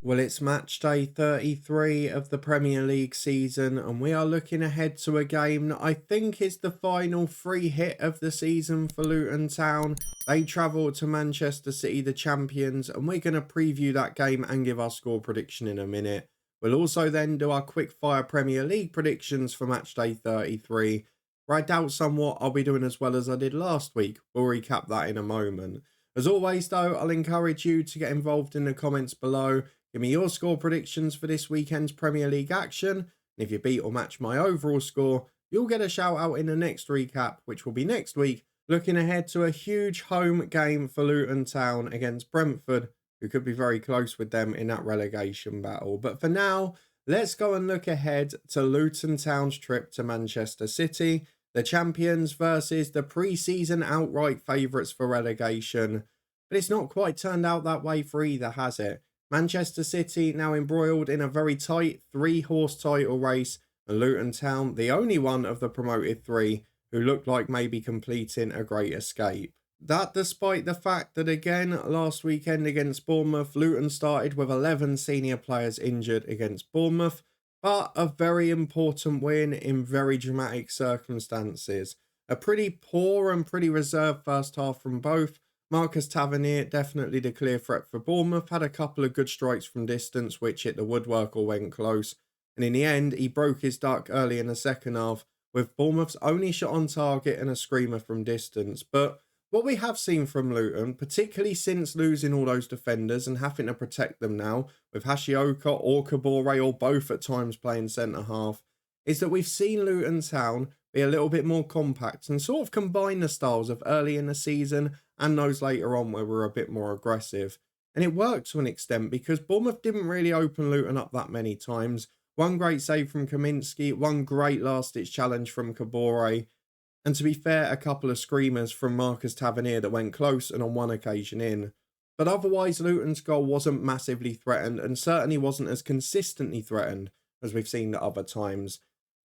Well, it's match day 33 of the Premier League season, and we are looking ahead to a game that I think is the final free hit of the season for Luton Town. They travel to Manchester City, the champions, and we're going to preview that game and give our score prediction in a minute. We'll also then do our quickfire Premier League predictions for match day 33, where I doubt somewhat I'll be doing as well as I did last week. We'll recap that in a moment. As always, though, I'll encourage you to get involved in the comments below. Give me your score predictions for this weekend's Premier League action, and if you beat or match my overall score, you'll get a shout out in the next recap, which will be next week, looking ahead to a huge home game for Luton Town against Brentford, who could be very close with them in that relegation battle. But for now, let's go and look ahead to Luton Town's trip to Manchester City, the champions versus the pre-season outright favourites for relegation. But it's not quite turned out that way for either, has it? Manchester City now embroiled in a very tight three-horse title race, and Luton Town, the only one of the promoted three, who looked like maybe completing a great escape. That despite the fact that again last weekend against Bournemouth, Luton started with 11 senior players injured against Bournemouth, but a very important win in very dramatic circumstances. A pretty poor and pretty reserved first half from both. Marcus Tavernier, definitely the clear threat for Bournemouth, had a couple of good strikes from distance which hit the woodwork or went close, and in the end he broke his duck early in the second half with Bournemouth's only shot on target and a screamer from distance. But what we have seen from Luton, particularly since losing all those defenders and having to protect them now, with Hashioka or Kabore or both at times playing centre-half, is that we've seen Luton Town be a little bit more compact and sort of combine the styles of early in the season and those later on where we're a bit more aggressive. And it worked to an extent because Bournemouth didn't really open Luton up that many times. One great save from Kaminski, one great last-ditch challenge from Kabore, and to be fair, a couple of screamers from Marcus Tavernier that went close and on one occasion in. But otherwise, Luton's goal wasn't massively threatened and certainly wasn't as consistently threatened as we've seen at other times.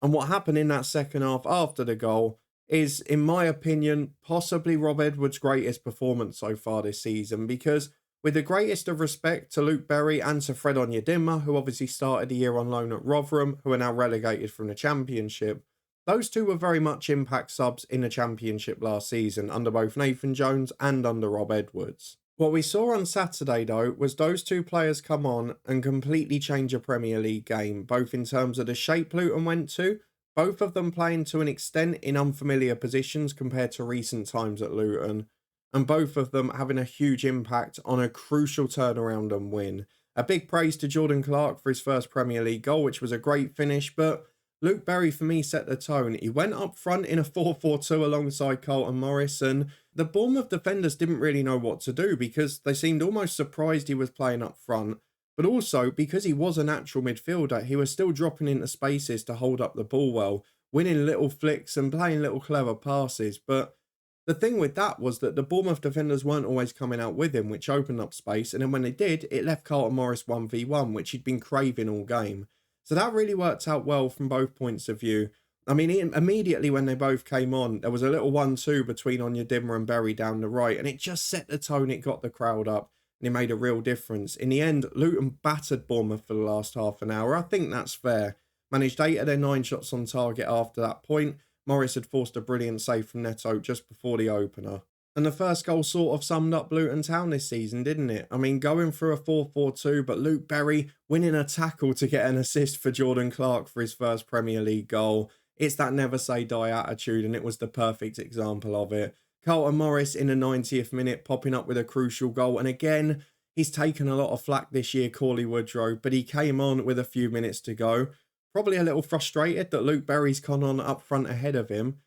And what happened in that second half after the goal is, in my opinion, possibly Rob Edwards' greatest performance so far this season, because with the greatest of respect to Luke Berry and to Fred Onyedinma, who obviously started the year on loan at Rotherham, who are now relegated from the Championship, those two were very much impact subs in the Championship last season, under both Nathan Jones and under Rob Edwards. What we saw on Saturday, though, was those two players come on and completely change a Premier League game, both in terms of the shape Luton went to, both of them playing to an extent in unfamiliar positions compared to recent times at Luton, and both of them having a huge impact on a crucial turnaround and win. A big praise to Jordan Clark for his first Premier League goal, which was a great finish, but Luke Berry for me set the tone. He went up front in a 4-4-2 alongside Carlton Morris, and the Bournemouth defenders didn't really know what to do because they seemed almost surprised he was playing up front. But also, because he was a natural midfielder, he was still dropping into spaces to hold up the ball well, winning little flicks and playing little clever passes. But the thing with that was that the Bournemouth defenders weren't always coming out with him, which opened up space. And then when they did, it left Carlton Morris 1v1, which he'd been craving all game. So that really worked out well from both points of view. I mean, immediately when they both came on, there was a little 1-2 between Onyedinma and Berry down the right, and it just set the tone, it got the crowd up, and it made a real difference. In the end, Luton battered Bournemouth for the last half an hour. I think that's fair. Managed 8 of their 9 shots on target after that point. Morris had forced a brilliant save from Neto just before the opener. And the first goal sort of summed up Luton Town this season, didn't it? I mean, going through a 4-4-2, but Luke Berry winning a tackle to get an assist for Jordan Clark for his first Premier League goal. It's that never say die attitude, and it was the perfect example of it. Carlton Morris in the 90th minute popping up with a crucial goal. And again, he's taken a lot of flack this year, Cauley Woodrow, but he came on with a few minutes to go. Probably a little frustrated that Luke Berry's gone on up front ahead of him.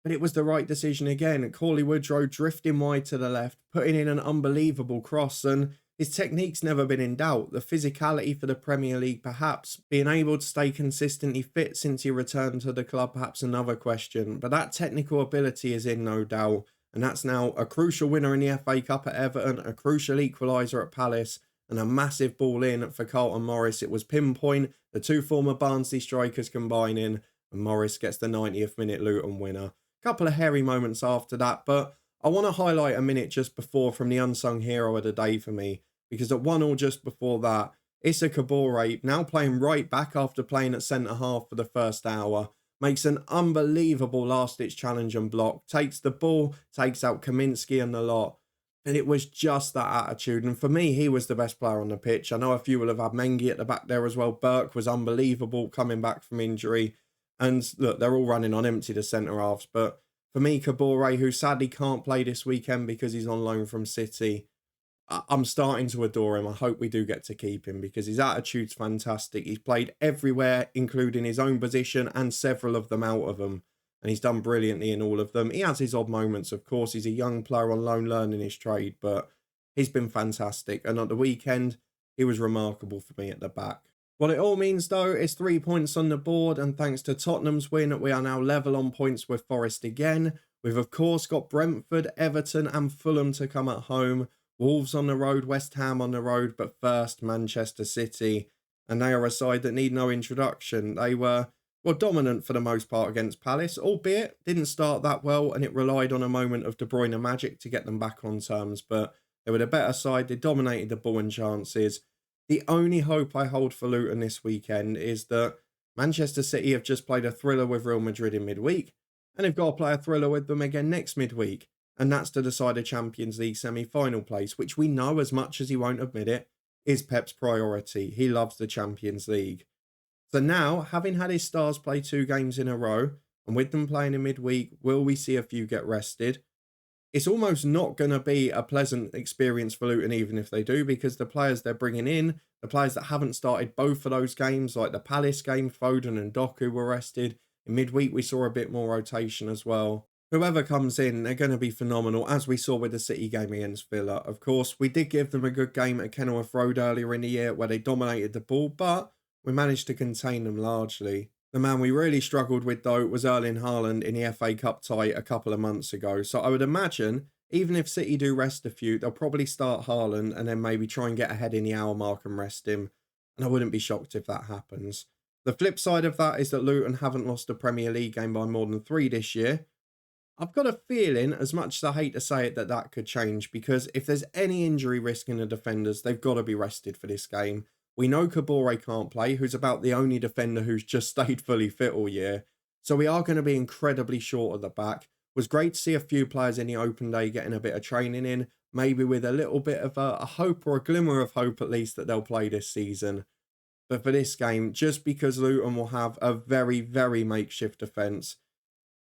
But it was the right decision again. Cauley Woodrow drifting wide to the left, putting in an unbelievable cross, and his technique's never been in doubt. The physicality for the Premier League, perhaps. Being able to stay consistently fit since he returned to the club, perhaps another question. But that technical ability is in, no doubt. And that's now a crucial winner in the FA Cup at Everton, a crucial equaliser at Palace, and a massive ball in for Carlton Morris. It was pinpoint, the two former Barnsley strikers combining, and Morris gets the 90th minute Luton winner. Couple of hairy moments after that, but I want to highlight a minute just before from the unsung hero of the day for me, because at 1-1 just before that, Issa Kabore, now playing right back after playing at centre-half for the first hour, makes an unbelievable last-ditch challenge and block, takes the ball, takes out Kaminsky and the lot. And it was just that attitude. And for me, he was the best player on the pitch. I know a few will have had Mengi at the back there as well. Burke was unbelievable coming back from injury. And look, they're all running on empty, the centre-halves. But for me, Kabore, who sadly can't play this weekend because he's on loan from City, I'm starting to adore him. I hope we do get to keep him because his attitude's fantastic. He's played everywhere, including his own position and several of them out of them. And he's done brilliantly in all of them. He has his odd moments, of course. He's a young player on loan learning his trade, but he's been fantastic. And at the weekend, he was remarkable for me at the back. What it all means, though, is 3 points on the board. And thanks to Tottenham's win, we are now level on points with Forest again. We've, of course, got Brentford, Everton and Fulham to come at home. Wolves on the road, West Ham on the road, but first, Manchester City. And they are a side that need no introduction. They were dominant for the most part against Palace, albeit didn't start that well, and it relied on a moment of De Bruyne magic to get them back on terms. But they were the better side. They dominated the ball and chances. The only hope I hold for Luton this weekend is that Manchester City have just played a thriller with Real Madrid in midweek, and they've got to play a thriller with them again next midweek. And that's to decide a Champions League semi-final place, which we know, as much as he won't admit it, is Pep's priority. He loves the Champions League. So now, having had his stars play 2 games in a row, and with them playing in midweek, will we see a few get rested? It's almost not going to be a pleasant experience for Luton, even if they do, because the players they're bringing in, the players that haven't started both of those games, like the Palace game, Foden and Doku were rested. In midweek, we saw a bit more rotation as well. Whoever comes in, they're going to be phenomenal, as we saw with the City game against Villa. Of course, we did give them a good game at Kenilworth Road earlier in the year where they dominated the ball, but we managed to contain them largely. The man we really struggled with, though, was Erling Haaland in the FA Cup tie a couple of months ago. So I would imagine, even if City do rest a few, they'll probably start Haaland and then maybe try and get ahead in the hour mark and rest him. And I wouldn't be shocked if that happens. The flip side of that is that Luton haven't lost a Premier League game by more than 3 this year. I've got a feeling, as much as I hate to say it, that could change, because if there's any injury risk in the defenders, they've got to be rested for this game. We know Kabore can't play, who's about the only defender who's just stayed fully fit all year. So we are going to be incredibly short at the back. It was great to see a few players in the open day getting a bit of training in, maybe with a little bit of a hope, or a glimmer of hope at least, that they'll play this season. But for this game, just because Luton will have a very, very makeshift defence,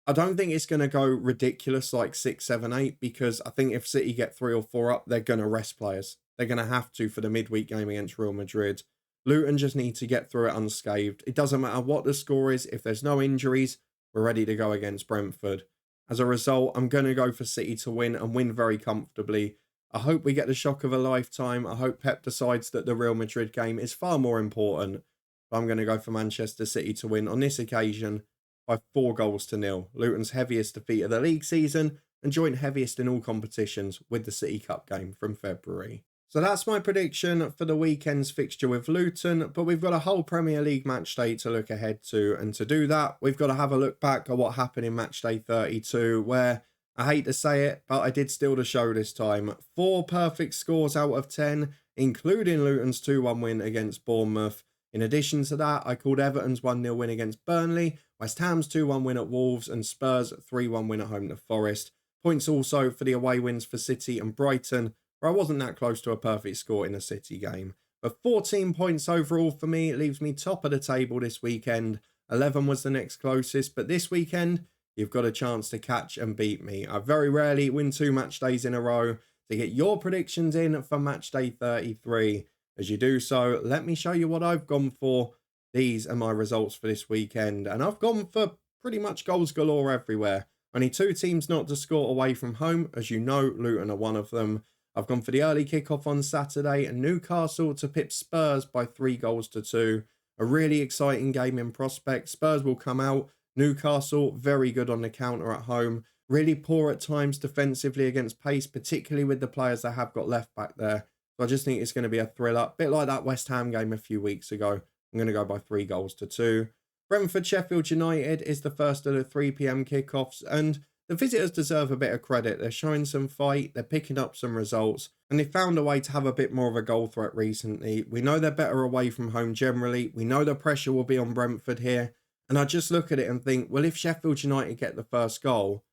I don't think it's going to go ridiculous like 6, 7, 8, because I think if City get 3 or 4 up, they're going to rest players. They're going to have to for the midweek game against Real Madrid. Luton just need to get through it unscathed. It doesn't matter what the score is. If there's no injuries, we're ready to go against Brentford. As a result, I'm going to go for City to win, and win very comfortably. I hope we get the shock of a lifetime. I hope Pep decides that the Real Madrid game is far more important. But I'm going to go for Manchester City to win on this occasion by 4-0. Luton's heaviest defeat of the league season and joint heaviest in all competitions with the City Cup game from February. So that's my prediction for the weekend's fixture with Luton, but we've got a whole Premier League match day to look ahead to, and to do that, we've got to have a look back at what happened in match day 32, where, I hate to say it, but I did steal the show this time. 4 perfect scores out of 10, including Luton's 2-1 win against Bournemouth. In addition to that, I called Everton's 1-0 win against Burnley, West Ham's 2-1 win at Wolves, and Spurs' 3-1 win at home to Forest. Points also for the away wins for City and Brighton, where I wasn't that close to a perfect score in a City game. But 14 points overall for me leaves me top of the table this weekend. 11 was the next closest, but this weekend, you've got a chance to catch and beat me. I very rarely win 2 match days in a row. To get your predictions in for match day 33. As you do so, let me show you what I've gone for. These are my results for this weekend, and I've gone for pretty much goals galore everywhere. Only 2 teams not to score away from home. As you know, Luton are one of them. I've gone for the early kickoff on Saturday and Newcastle to pip Spurs by 3-2. A really exciting game in prospect. Spurs will come out. Newcastle, very good on the counter at home. Really poor at times defensively against pace, particularly with the players they have got left back there. So I just think it's going to be a thriller. Bit like that West Ham game a few weeks ago. I'm going to go by 3-2. Brentford Sheffield United is the first of the 3 PM kickoffs, and the visitors deserve a bit of credit. They're showing some fight, they're picking up some results, and they've found a way to have a bit more of a goal threat recently. We know they're better away from home generally. We know the pressure will be on Brentford here. And I just look at it and think, well, if Sheffield United get the first goal,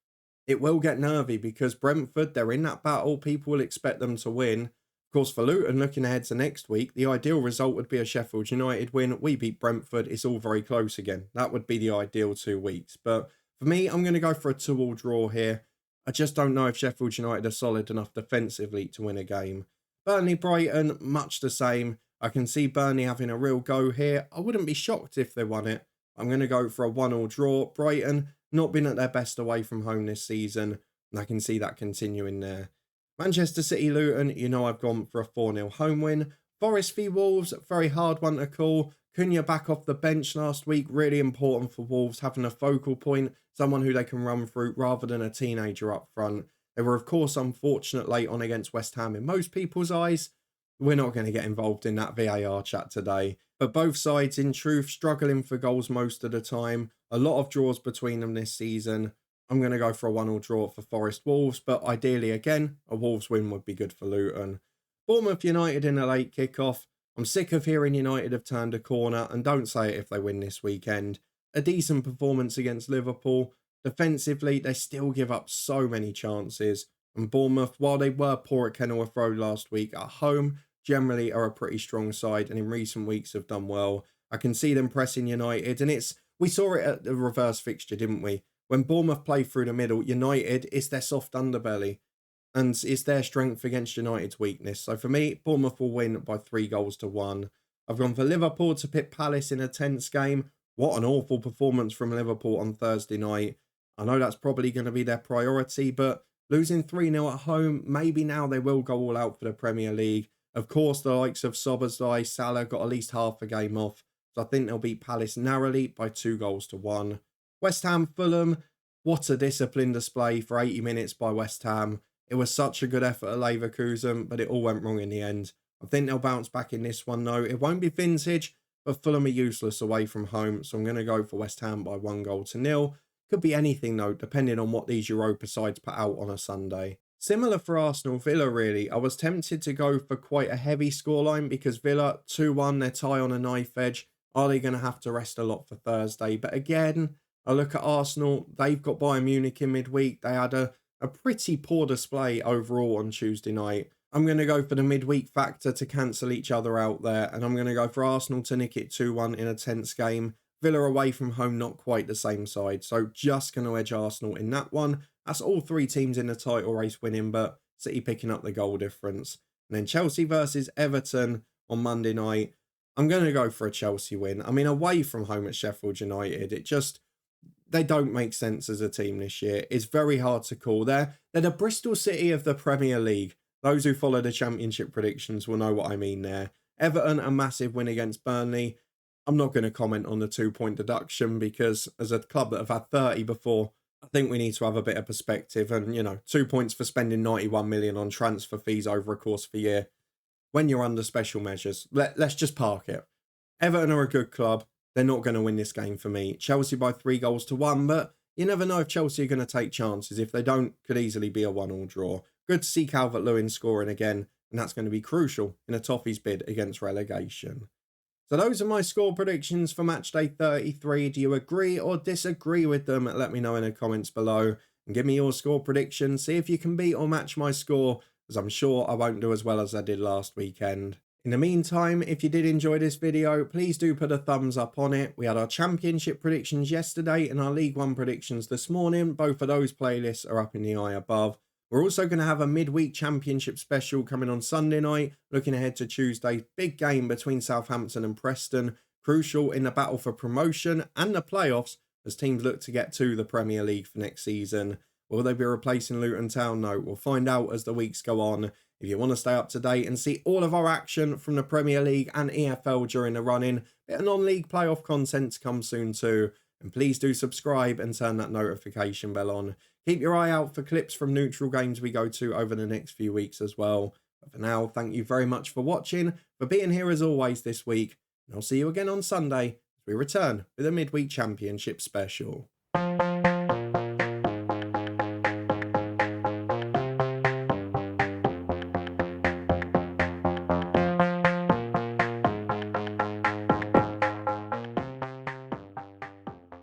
it will get nervy because Brentford, they're in that battle. People will expect them to win. Of course, for Luton, looking ahead to next week, the ideal result would be a Sheffield United win. We beat Brentford. It's all very close again. That would be the ideal 2 weeks. But for me, I'm going to go for a 2-2 draw here. I just don't know if Sheffield United are solid enough defensively to win a game. Burnley-Brighton, much the same. I can see Burnley having a real go here. I wouldn't be shocked if they won it. I'm going to go for a 1-1 draw. Brighton, not been at their best away from home this season, and I can see that continuing there. Manchester City Luton, you know I've gone for a 4-0 home win. Forest v Wolves, very hard one to call. Cunha back off the bench last week, really important for Wolves, having a focal point, someone who they can run through rather than a teenager up front. They were of course unfortunate late on against West Ham in most people's eyes. We're not going to get involved in that VAR chat today. But both sides, in truth, struggling for goals most of the time. A lot of draws between them this season. I'm going to go for a 1-1 draw for Forest Wolves, but ideally, again, a Wolves win would be good for Luton. Bournemouth United in a late kickoff. I'm sick of hearing United have turned a corner, and don't say it if they win this weekend. A decent performance against Liverpool. Defensively, they still give up so many chances. And Bournemouth, while they were poor at Kenilworth Road last week, at home, generally are a pretty strong side and in recent weeks have done well. I can see them pressing United, and we saw it at the reverse fixture, didn't we? When Bournemouth play through the middle, United, it's their soft underbelly and it's their strength against United's weakness. So for me, Bournemouth will win by 3-1. I've gone for Liverpool to pit Palace in a tense game. What an awful performance from Liverpool on Thursday night. I know that's probably going to be their priority, but losing 3-0 at home, maybe now they will go all out for the Premier League. Of course, the likes of Szoboszlai, Salah got at least half a game off. So I think they'll beat Palace narrowly by 2-1. West Ham Fulham, what a discipline display for 80 minutes by West Ham. It was such a good effort at Leverkusen, but it all went wrong in the end. I think they'll bounce back in this one though. It won't be vintage, but Fulham are useless away from home. So I'm going to go for West Ham by 1-0. Could be anything though, depending on what these Europa sides put out on a Sunday. Similar for Arsenal Villa really. I was tempted to go for quite a heavy scoreline because Villa 2-1, they're tie on a knife edge. Are they going to have to rest a lot for Thursday? But again, I look at Arsenal, they've got Bayern Munich in midweek. They had a pretty poor display overall on Tuesday night. I'm going to go for the midweek factor to cancel each other out there. And I'm going to go for Arsenal to nick it 2-1 in a tense game. Villa away from home, not quite the same side. So just going to edge Arsenal in that one. That's all three teams in the title race winning, but City picking up the goal difference. And then Chelsea versus Everton on Monday night. I'm going to go for a Chelsea win. I mean, away from home at Sheffield United, they don't make sense as a team this year. It's very hard to call. They're the Bristol City of the Premier League. Those who follow the championship predictions will know what I mean there. Everton, a massive win against Burnley. I'm not going to comment on the 2-point deduction because as a club that have had 30 before, I think we need to have a bit of perspective. And, 2 points for spending 91 million on transfer fees over a course of a year. When you're under special measures, let's just park it. Everton are a good club. They're not going to win this game for me. Chelsea by 3-1, but you never know if Chelsea are going to take chances. If they don't, could easily be a 1-1 draw. Good to see Calvert-Lewin scoring again, and that's going to be crucial in a Toffees bid against relegation. So those are my score predictions for Matchday 33. Do you agree or disagree with them? Let me know in the comments below and give me your score predictions. See if you can beat or match my score, as I'm sure I won't do as well as I did last weekend. In the meantime, if you did enjoy this video, please do put a thumbs up on it. We had our championship predictions yesterday and our League One predictions this morning. Both of those playlists are up in the eye above. We're also going to have a midweek championship special coming on Sunday night, looking ahead to Tuesday's big game between Southampton and Preston, crucial in the battle for promotion and the playoffs as teams look to get to the Premier League for next season. Will they be replacing Luton Town? No, we'll find out as the weeks go on. If you want to stay up to date and see all of our action from the Premier League and EFL during the run-in, bit of non-league playoff content to come soon too. And please do subscribe and turn that notification bell on. Keep your eye out for clips from neutral games we go to over the next few weeks as well. But for now, thank you very much for watching, for being here as always this week. And I'll see you again on Sunday as we return with a midweek championship special.